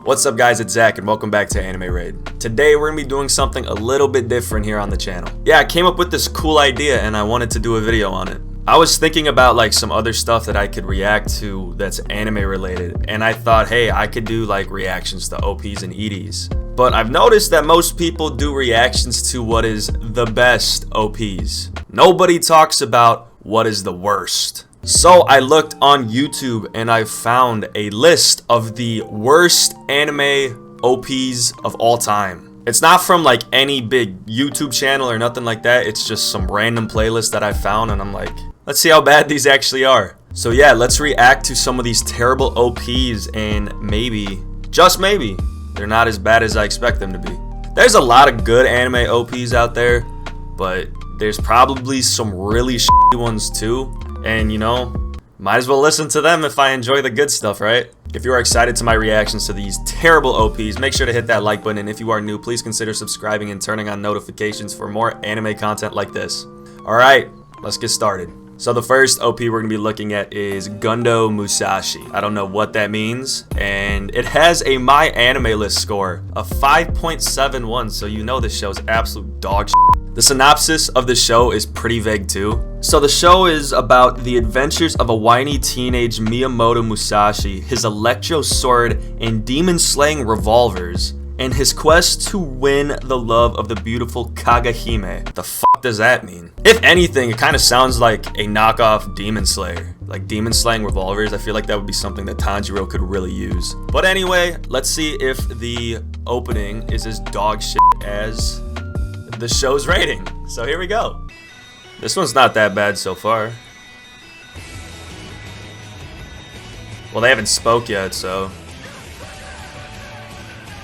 What's up guys, it's Zach and welcome back to AnimeRaid. Today we're gonna be doing something a little bit different here on the channel. Yeah, I came up with this cool idea and I wanted to do a video on it. I was thinking about like some other stuff that I could react to that's anime related, and I thought, hey, I could do like reactions to OPs and EDs. But I've noticed that most people do reactions to what is the best OPs. Nobody talks about what is the worst. So I looked on YouTube and I found a list of the worst anime OPs of all time. It's not from like any big YouTube channel or nothing like that. It's just some random playlist that I found and I'm like, let's see how bad these actually are. So yeah, let's react to some of these terrible OPs and maybe, just maybe, they're not as bad as I expect them to be. There's a lot of good anime OPs out there, but there's probably some really shitty ones too. And you know, might as well listen to them if I enjoy the good stuff, right? If you are excited to my reactions to these terrible OPs, make sure to hit that like button, and if you are new, please consider subscribing and turning on notifications for more anime content like this. Alright, let's get started. So the first OP we're going to be looking at is Gundou Musashi. I don't know what that means, and it has a My Anime List score of 5.71, so you know this show is absolute dog shit. The synopsis of the show is pretty vague too. So the show is about the adventures of a whiny teenage Mnemosyne Musashi, his electro sword and demon-slaying revolvers, and his quest to win the love of the beautiful Kagahime. The fuck does that mean? If anything, it kind of sounds like a knockoff Demon Slayer. Like demon slaying revolvers, I feel like that would be something that Tanjiro could really use. But anyway, let's see if the opening is as dog shit as the show's rating. So here we go. This one's not that bad so far. Well, they haven't spoke yet, so.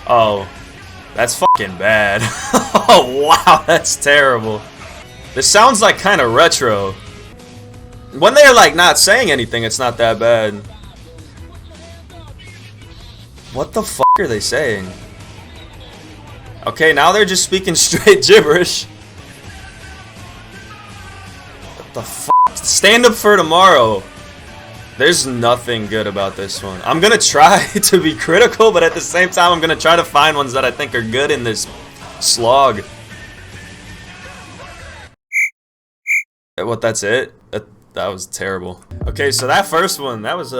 Oh, that's fucking bad. Oh wow, that's terrible. This sounds like kind of retro. When they're like not saying anything, it's not that bad. What the fuck are they saying? Okay, now they're just speaking straight gibberish. What the fuck? Stand up for tomorrow. There's nothing good about this one. I'm gonna try to be critical, but at the same time, I'm gonna try to find ones that I think are good in this slog. What? That's it? That was terrible. Okay, so that first one, that was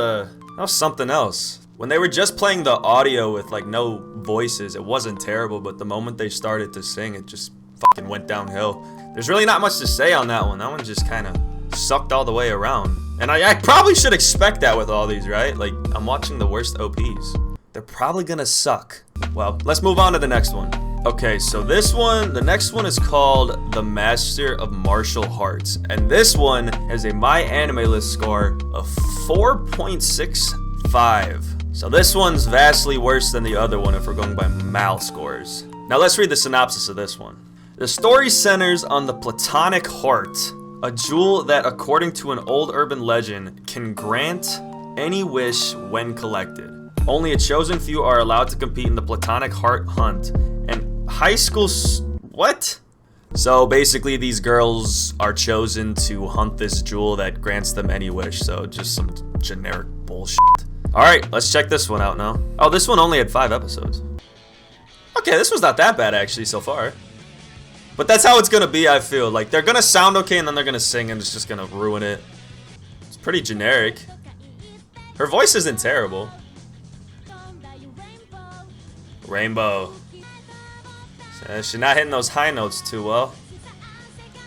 something else. When they were just playing the audio with like no voices, it wasn't terrible, but the moment they started to sing, it just fucking went downhill. There's really not much to say on that one. That one just kind of sucked all the way around. And I probably should expect that with all these, right? Like, I'm watching the worst OPs. They're probably gonna suck. Well, let's move on to the next one. Okay, so the next one is called The Master of Martial Arts. And this one has a My Anime List score of 4.65. So this one's vastly worse than the other one if we're going by MAL scores. Now let's read the synopsis of this one. The story centers on the platonic heart, a jewel that, according to an old urban legend, can grant any wish when collected. Only a chosen few are allowed to compete in the platonic heart hunt, and high school what? So basically these girls are chosen to hunt this jewel that grants them any wish, so just some generic bullshit. Alright, let's check this one out now. Oh, this one only had 5 episodes. Okay, this was not that bad actually so far. But that's how it's gonna be, I feel. Like, they're gonna sound okay and then they're gonna sing and it's just gonna ruin it. It's pretty generic. Her voice isn't terrible. Rainbow. She's not hitting those high notes too well.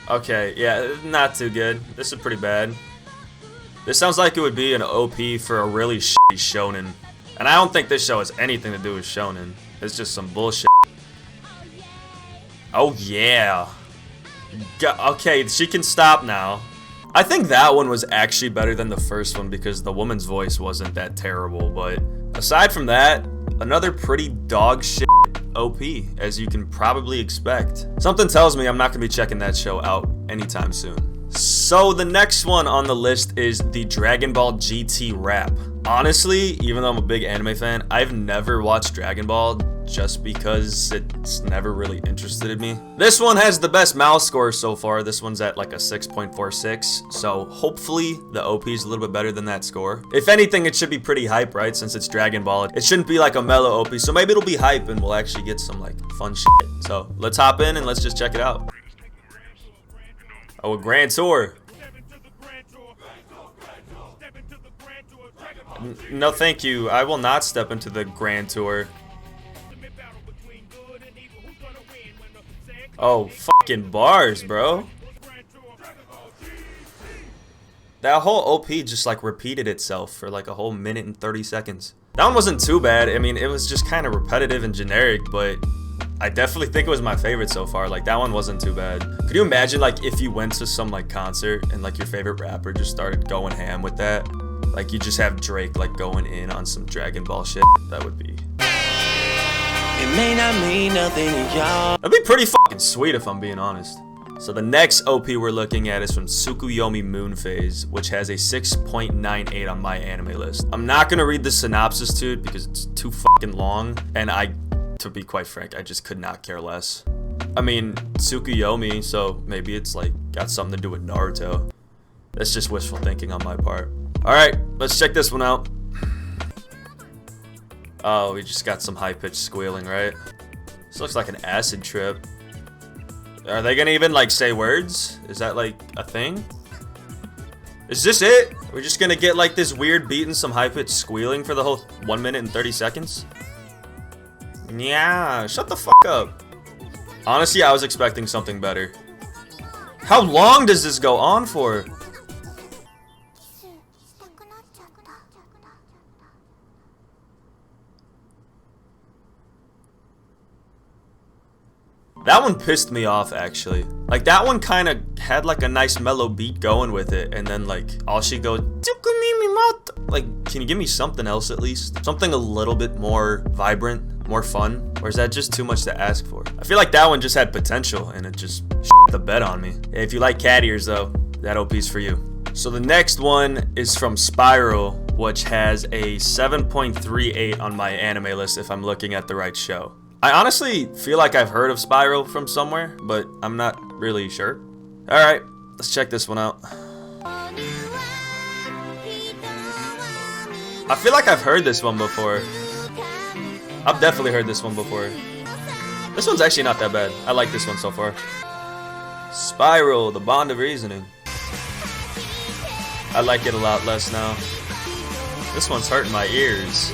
Okay, yeah, not too good. This is pretty bad. This sounds like it would be an OP for a really shitty shonen. And I don't think this show has anything to do with shonen. It's just some bullshit. Oh yeah. Okay, she can stop now. I think that one was actually better than the first one because the woman's voice wasn't that terrible. But aside from that, another pretty dog shit OP, as you can probably expect. Something tells me I'm not going to be checking that show out anytime soon. So the next one on the list is the Dragon Ball GT rap. Honestly, even though I'm a big anime fan, I've never watched Dragon Ball just because it's never really interested in me. This one has the best mouse score so far. This one's at like a 6.46, so hopefully the OP is a little bit better than that score. If anything, it should be pretty hype, right? Since it's Dragon Ball, it shouldn't be like a mellow OP, so maybe it'll be hype and we'll actually get some like fun shit. So let's hop in and let's just check it out. Oh, a Grand Tour. No, thank you. I will not step into the Grand Tour. Oh, fucking bars, bro. That whole OP just like repeated itself for like a whole minute and 30 seconds. That one wasn't too bad. I mean, it was just kind of repetitive and generic, but I definitely think it was my favorite so far. Like, that one wasn't too bad. Could you imagine like if you went to some like concert and like your favorite rapper just started going ham with that? Like, you just have Drake like going in on some Dragon Ball shit. That would be... It may not mean nothing to y'all. That'd be pretty fucking sweet if I'm being honest. So the next OP we're looking at is from Tsukuyomi Moon Phase, which has a 6.98 on my anime list. I'm not gonna read the synopsis to it because it's too fucking long, and to be quite frank, I just could not care less. I mean, Tsukuyomi, so maybe it's like got something to do with Naruto. That's just wishful thinking on my part. Alright, let's check this one out. Oh, we just got some high-pitched squealing, right? This looks like an acid trip. Are they gonna even like say words? Is that like a thing? Is this it? We're just gonna get like this weird beat and some high-pitched squealing for the whole 1 minute and 30 seconds? Yeah, shut the fuck up. Honestly, I was expecting something better. How long does this go on for? That one pissed me off, actually. Like, that one kind of had like a nice mellow beat going with it, and then like all she goes, like, can you give me something else at least? Something a little bit more vibrant, more fun? Or is that just too much to ask for? I feel like that one just had potential and it just shit the bed on me. If you like cat ears though, that OP's for you. So the next one is from Spiral, which has a 7.38 on my anime list if I'm looking at the right show. I honestly feel like I've heard of Spiral from somewhere, but I'm not really sure. Alright, let's check this one out. I feel like I've heard this one before. I've definitely heard this one before. This one's actually not that bad. I like this one so far. Spiral, the Bond of Reasoning. I like it a lot less now. This one's hurting my ears.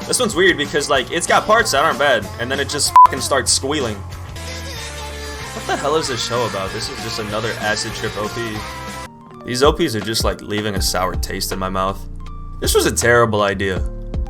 This one's weird because like it's got parts that aren't bad, and then it just fucking starts squealing. What the hell is this show about? This is just another acid trip OP. These OPs are just like leaving a sour taste in my mouth. This was a terrible idea.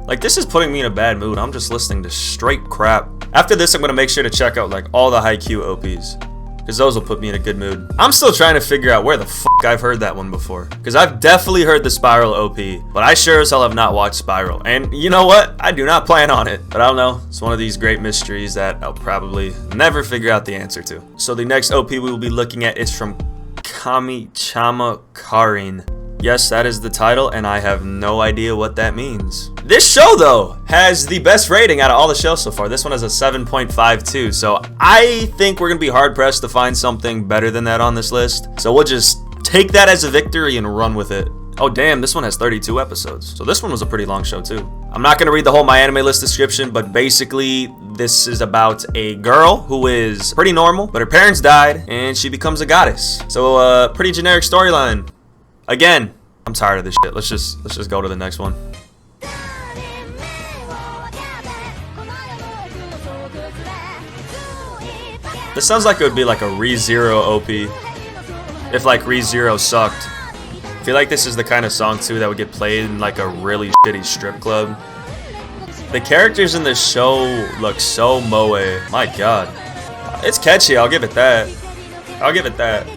Like, this is putting me in a bad mood. I'm just listening to straight crap. After this, I'm gonna make sure to check out like all the Haikyuu OPs, because those will put me in a good mood. I'm still trying to figure out where the fuck I've heard that one before, because I've definitely heard the Spiral OP, but I sure as hell have not watched Spiral. And you know what? I do not plan on it, but I don't know. It's one of these great mysteries that I'll probably never figure out the answer to. So the next OP we will be looking at is from Kamichama Karin. Yes, that is the title, and I have no idea what that means. This show, though, has the best rating out of all the shows so far. This one has a 7.52, so I think we're gonna be hard-pressed to find something better than that on this list. So we'll just take that as a victory and run with it. Oh, damn, this one has 32 episodes. So this one was a pretty long show, too. I'm not gonna read the whole My Anime List description, but basically, this is about a girl who is pretty normal, but her parents died, and she becomes a goddess. So, pretty generic storyline. Again, I'm tired of this shit. Let's just go to the next one. This sounds like it would be like a ReZero OP if like ReZero sucked. I feel like this is the kind of song too that would get played in like a really shitty strip club. The characters in this show look so moe. My god. It's catchy, I'll give it that. I'll give it that.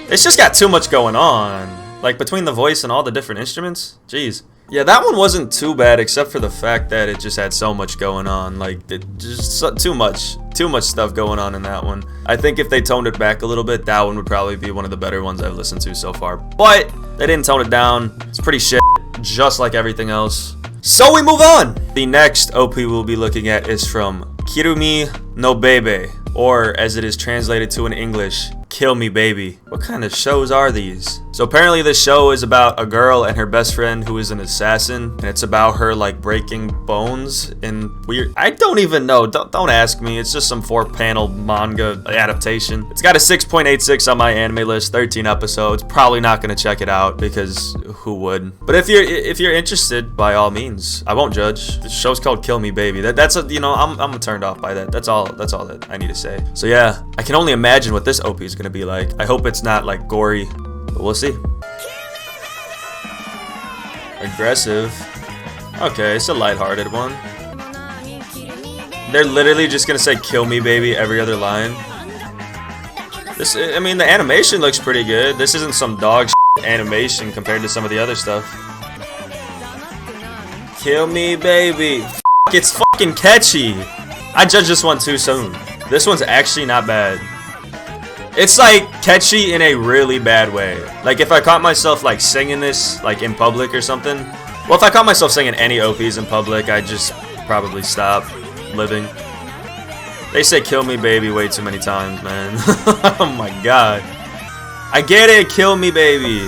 It's just got too much going on. Like, between the voice and all the different instruments. Jeez. Yeah, that one wasn't too bad, except for the fact that it just had so much going on. Like, too much stuff going on in that one. I think if they toned it back a little bit, that one would probably be one of the better ones I've listened to so far. But they didn't tone it down. It's pretty shit, just like everything else. So we move on. The next OP we'll be looking at is from Kirumi no Bebe, or as it is translated to in English, Kill Me Baby. What kind of shows are these? So apparently this show is about a girl and her best friend who is an assassin, and it's about her like breaking bones in weird, I don't even know, don't ask me. It's just some 4-panel manga adaptation. It's got a 6.86 on my anime list, 13 episodes. Probably not gonna check it out because who would? But if you're interested, by all means, I won't judge. The show's called Kill Me Baby. I'm turned off by that. That's all that I need to say. So yeah, I can only imagine what this OP is gonna be like. I hope it's not like gory, but we'll see. Aggressive. Okay, it's a lighthearted one. They're literally just gonna say "Kill me, baby" every other line. I mean, the animation looks pretty good. This isn't some dog shit animation compared to some of the other stuff. Kill me, baby. It's fucking catchy. I judged this one too soon. This one's actually not bad. It's like catchy in a really bad way. Like if I caught myself like singing this like in public or something. Well, if I caught myself singing any OPs in public, I'd just probably stop living. They say "Kill me, baby" way too many times, man. Oh my god. I get it, kill me, baby.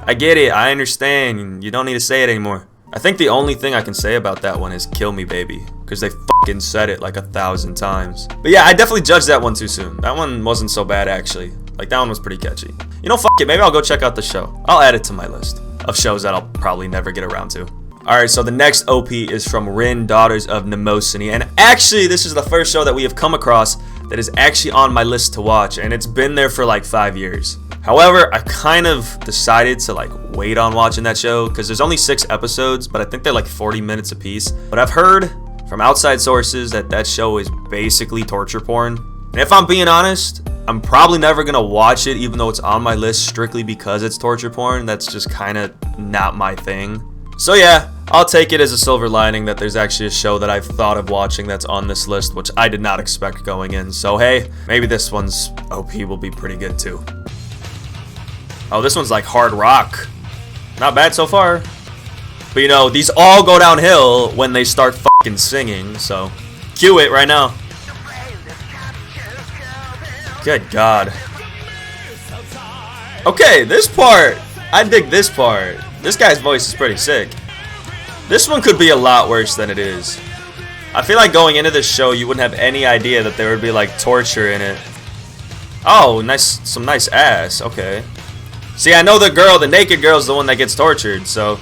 I get it, I understand. You don't need to say it anymore. I think the only thing I can say about that one is "Kill me, baby," because they fucking said it like 1,000 times. But yeah, I definitely judged that one too soon. That one wasn't so bad actually. Like that one was pretty catchy. You know, fuck it, maybe I'll go check out the show. I'll add it to my list of shows that I'll probably never get around to. Alright, so the next OP is from Rin, Daughters of Mnemosyne, and actually this is the first show that we have come across that is actually on my list to watch, and it's been there for like 5 years. However, I kind of decided to like wait on watching that show because there's only 6 episodes, but I think they're like 40 minutes apiece. But I've heard from outside sources that that show is basically torture porn. And if I'm being honest, I'm probably never gonna watch it even though it's on my list strictly because it's torture porn. That's just kind of not my thing. So yeah, I'll take it as a silver lining that there's actually a show that I've thought of watching that's on this list, which I did not expect going in. So hey, maybe this one's OP will be pretty good too. Oh, this one's like hard rock. Not bad so far. But you know, these all go downhill when they start fucking singing, so cue it right now. Good God. Okay, this part. I dig this part. This guy's voice is pretty sick. This one could be a lot worse than it is. I feel like going into this show, you wouldn't have any idea that there would be like torture in it. Oh, nice, some nice ass. Okay. See, I know the naked girl's the one that gets tortured, so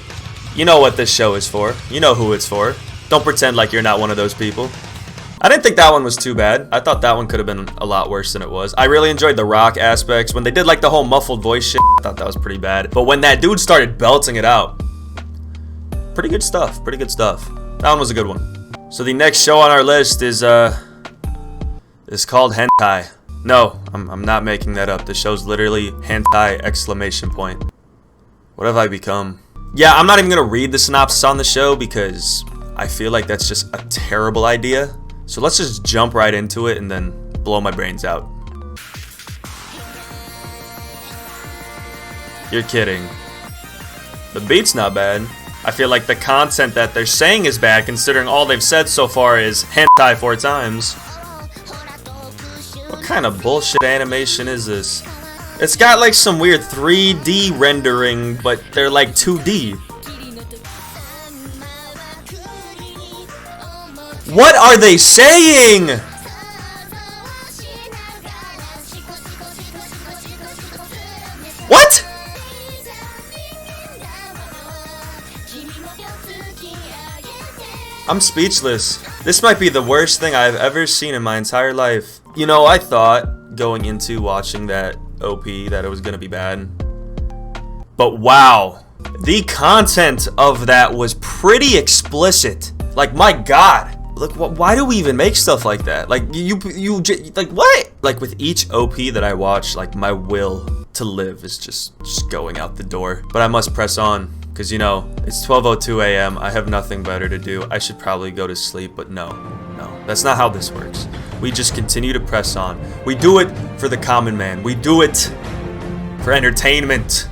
you know what this show is for. You know who it's for. Don't pretend like you're not one of those people. I didn't think that one was too bad. I thought that one could have been a lot worse than it was. I really enjoyed the rock aspects. When they did like the whole muffled voice shit, I thought that was pretty bad. But when that dude started belting it out, pretty good stuff, pretty good stuff. That one was a good one. So the next show on our list is called Hentai. No, I'm not making that up. The show's literally hentai exclamation point. What have I become? Yeah, I'm not even gonna read the synopsis on the show because I feel like that's just a terrible idea. So let's just jump right into it and then blow my brains out. You're kidding. The beat's not bad. I feel like the content that they're saying is bad considering all they've said so far is hentai 4 times. What kind of bullshit animation is this? It's got like some weird 3D rendering, but they're like 2D. What are they saying? What? I'm speechless. This might be the worst thing I've ever seen in my entire life. You know, I thought going into watching that OP that it was gonna be bad. But wow, the content of that was pretty explicit. Like, my God. Look, why do we even make stuff like that? Like, like, what? Like, with each OP that I watch, like, my will to live is just going out the door. But I must press on, because, you know, it's 12:02 a.m. I have nothing better to do. I should probably go to sleep, but no, that's not how this works. We just continue to press on. We do it for the common man. We do it for entertainment.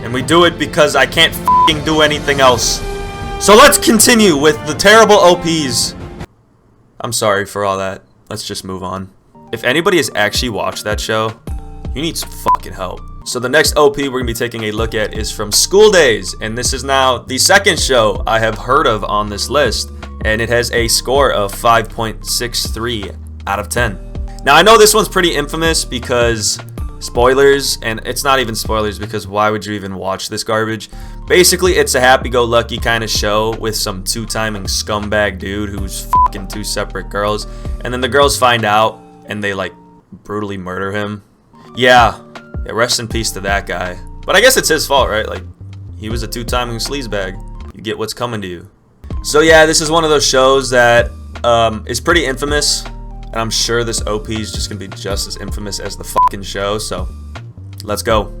And we do it because I can't f***ing do anything else. So let's continue with the terrible OPs. I'm sorry for all that. Let's just move on. If anybody has actually watched that show, you need some fucking help. So the next OP we're gonna be taking a look at is from School Days, and this is now the second show I have heard of on this list, and it has a score of 5.63 out of 10. Now I know this one's pretty infamous because spoilers, and it's not even spoilers because why would you even watch this garbage? Basically, it's a happy-go-lucky kind of show with some two-timing scumbag dude who's fucking two separate girls, and then the girls find out and they like brutally murder him. Yeah, rest in peace to that guy. But I guess it's his fault, right? Like, he was a two-timing sleazebag. You get what's coming to you. So yeah, this is one of those shows that is pretty infamous, and I'm sure this OP is just gonna be just as infamous as the fucking show, so let's go.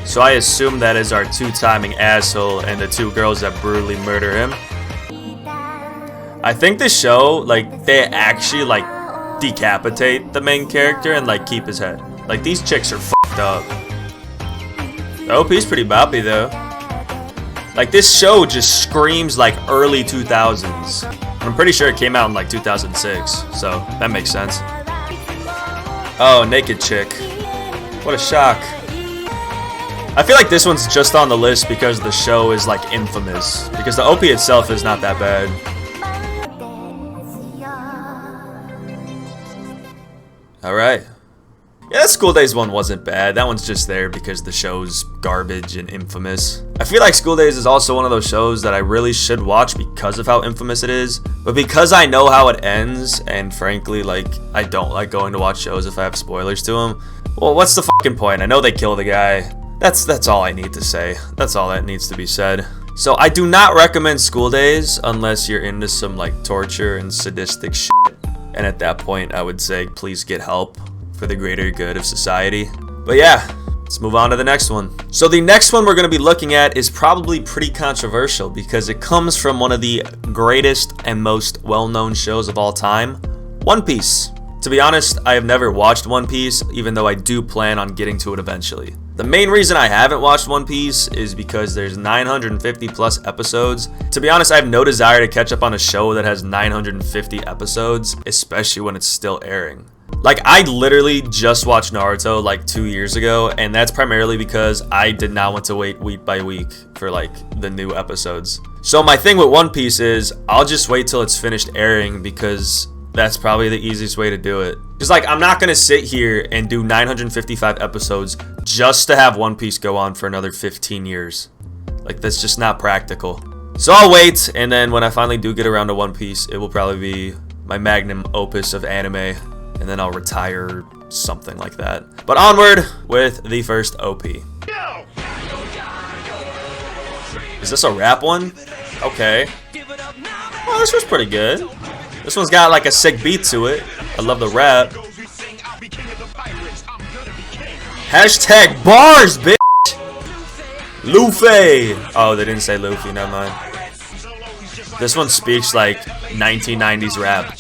So I assume that is our two-timing asshole and the two girls that brutally murder him. I think this show, like, they actually, like, decapitate the main character and, like, keep his head. Like, these chicks are fucked up. The OP's pretty boppy, though. Like, this show just screams, like, early 2000s. I'm pretty sure it came out in, like, 2006, so that makes sense. Oh, naked chick. What a shock. I feel like this one's just on the list because the show is like infamous. Because the OP itself is not that bad. Alright. Yeah, that School Days one wasn't bad. That one's just there because the show's garbage and infamous. I feel like School Days is also one of those shows that I really should watch because of how infamous it is. But because I know how it ends, and frankly, like, I don't like going to watch shows if I have spoilers to them. Well, what's the fucking point? I know they kill the guy. That's all I need to say. That's all that needs to be said. So I do not recommend School Days unless you're into some like torture and sadistic shit. And at that point, I would say please get help for the greater good of society. But yeah, let's move on to the next one. So the next one we're going to be looking at is probably pretty controversial because it comes from one of the greatest and most well-known shows of all time, One Piece. To be honest, I have never watched One Piece, even though I do plan on getting to it eventually. The main reason I haven't watched One Piece is because there's 950 plus episodes. To be honest, I have no desire to catch up on a show that has 950 episodes, especially when it's still airing. Like, I literally just watched Naruto like 2 years ago, and that's primarily because I did not want to wait week by week for like the new episodes. So my thing with One Piece is I'll just wait till it's finished airing because that's probably the easiest way to do it. Just like, I'm not gonna sit here and do 955 episodes just to have One Piece go on for another 15 years. Like, that's just not practical. So I'll wait, and then when I finally do get around to One Piece, it will probably be my magnum opus of anime, and then I'll retire, something like that. But onward with the first OP. Is this a rap one? Okay. Well, this was pretty good. This one's got like a sick beat to it. I love the rap. Hashtag bars, bitch! Luffy! Oh, they didn't say Luffy, never mind. This one speaks like 1990s rap.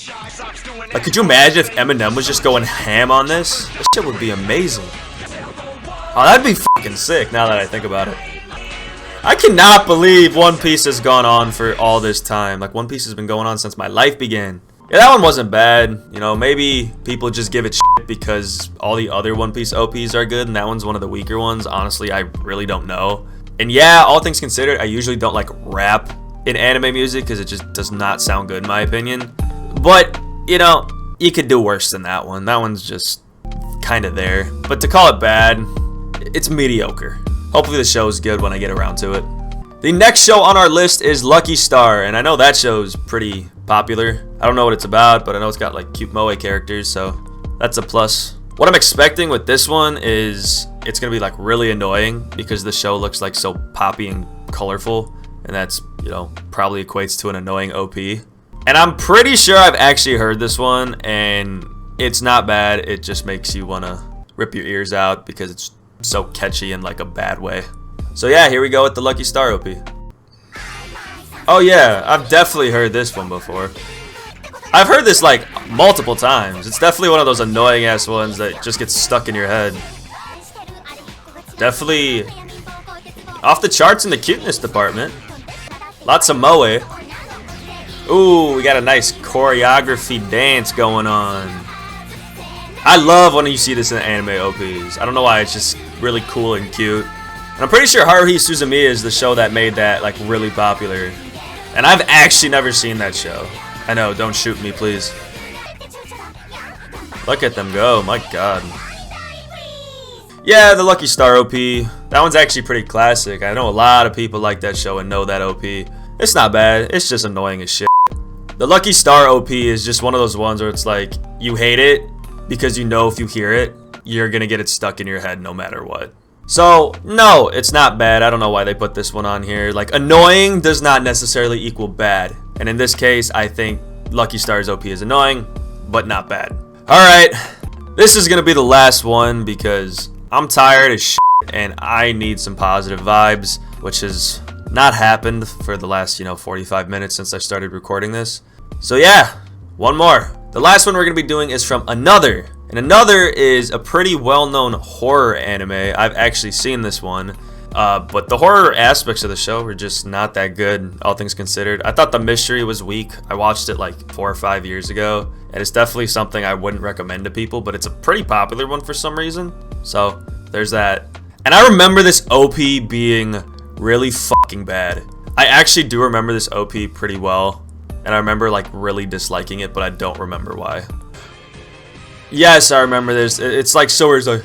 Like, could you imagine if Eminem was just going ham on this? This shit would be amazing. Oh, that'd be fucking sick now that I think about it. I cannot believe One Piece has gone on for all this time. Like, One Piece has been going on since my life began. Yeah, that one wasn't bad. You know, maybe people just give it shit because all the other One Piece OPs are good, and that one's one of the weaker ones. Honestly, I really don't know. And yeah, all things considered, I usually don't like rap in anime music because it just does not sound good in my opinion. But, you know, you could do worse than that one. That one's just kind of there. But to call it bad, it's mediocre. Hopefully the show is good when I get around to it. The next show on our list is Lucky Star, and I know that show's pretty popular. I don't know what it's about, but I know it's got like cute moe characters, so that's a plus. What I'm expecting with this one is it's gonna be like really annoying because the show looks like so poppy and colorful, and that's, you know, probably equates to an annoying OP. And I'm pretty sure I've actually heard this one, and it's not bad. It just makes you wanna rip your ears out because it's so catchy in like a bad way. So yeah, here we go with the Lucky Star OP. Oh yeah, I've definitely heard this one before. I've heard this like multiple times. It's definitely one of those annoying ass ones that just gets stuck in your head. Definitely off the charts in the cuteness department. Lots of moe. Ooh, we got a nice choreography dance going on. I love when you see this in the anime OPs. I don't know why, it's just really cool and cute. And I'm pretty sure Haruhi Suzumiya is the show that made that like really popular. And I've actually never seen that show. I know, don't shoot me, please. Look at them go, my god. Yeah, the Lucky Star OP. That one's actually pretty classic. I know a lot of people like that show and know that OP. It's not bad, it's just annoying as shit. The Lucky Star OP is just one of those ones where it's like, you hate it because you know if you hear it, you're gonna get it stuck in your head no matter what. So, no, it's not bad. I don't know why they put this one on here. Like, annoying does not necessarily equal bad. And in this case, I think Lucky Star's OP is annoying, but not bad. Alright, this is gonna be the last one because I'm tired as shit and I need some positive vibes, which has not happened for the last, 45 minutes since I started recording this. So yeah, one more. The last one we're gonna be doing is from Another. And Another is a pretty well-known horror anime. I've actually seen this one. But the horror aspects of the show were just not that good, all things considered. I thought the mystery was weak. I watched it like 4 or 5 years ago. And it's definitely something I wouldn't recommend to people, but it's a pretty popular one for some reason. So, there's that. And I remember this OP being really fucking bad. I actually do remember this OP pretty well. And I remember like really disliking it, but I don't remember why. Yes, I remember this. It's like so where it's like,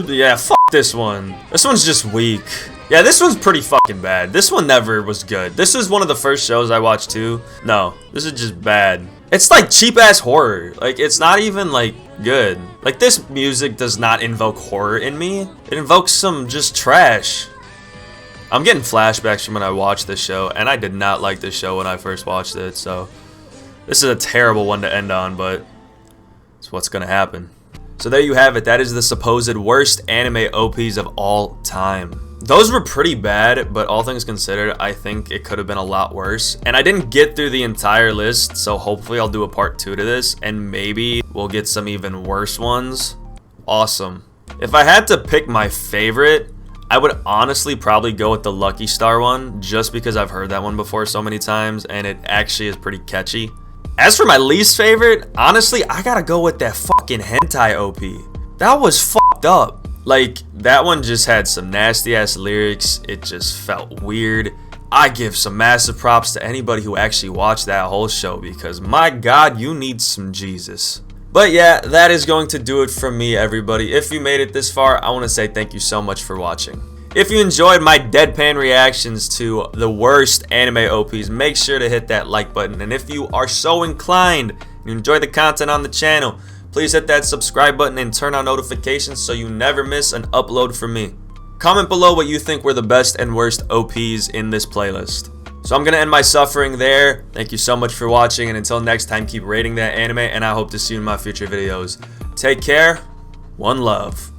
yeah, fuck this one. This one's just weak. Yeah, this one's pretty fucking bad. This one never was good. This is one of the first shows I watched too. No, this is just bad. It's like cheap ass horror. Like, it's not even like good. Like, this music does not invoke horror in me. It invokes some just trash. I'm getting flashbacks from when I watched this show, and I did not like this show when I first watched it, so this is a terrible one to end on, but it's what's gonna happen. So there you have it. That is the supposed worst anime OPs of all time. Those were pretty bad, but all things considered, I think it could have been a lot worse. And I didn't get through the entire list, so hopefully I'll do a part 2 to this, and maybe we'll get some even worse ones. Awesome. If I had to pick my favorite, I would honestly probably go with the Lucky Star one, just because I've heard that one before so many times, and it actually is pretty catchy. As for my least favorite, honestly, I gotta go with that fucking hentai OP. That was fucked up. Like, that one just had some nasty ass lyrics. It just felt weird. I give some massive props to anybody who actually watched that whole show, because my god, you need some Jesus. But yeah, that is going to do it from me, everybody. If you made it this far, I want to say thank you so much for watching. If you enjoyed my deadpan reactions to the worst anime OPs, make sure to hit that like button. And if you are so inclined and you enjoy the content on the channel, please hit that subscribe button and turn on notifications so you never miss an upload from me. Comment below what you think were the best and worst OPs in this playlist. So I'm going to end my suffering there. Thank you so much for watching, and until next time, keep rating that anime, and I hope to see you in my future videos. Take care. One love.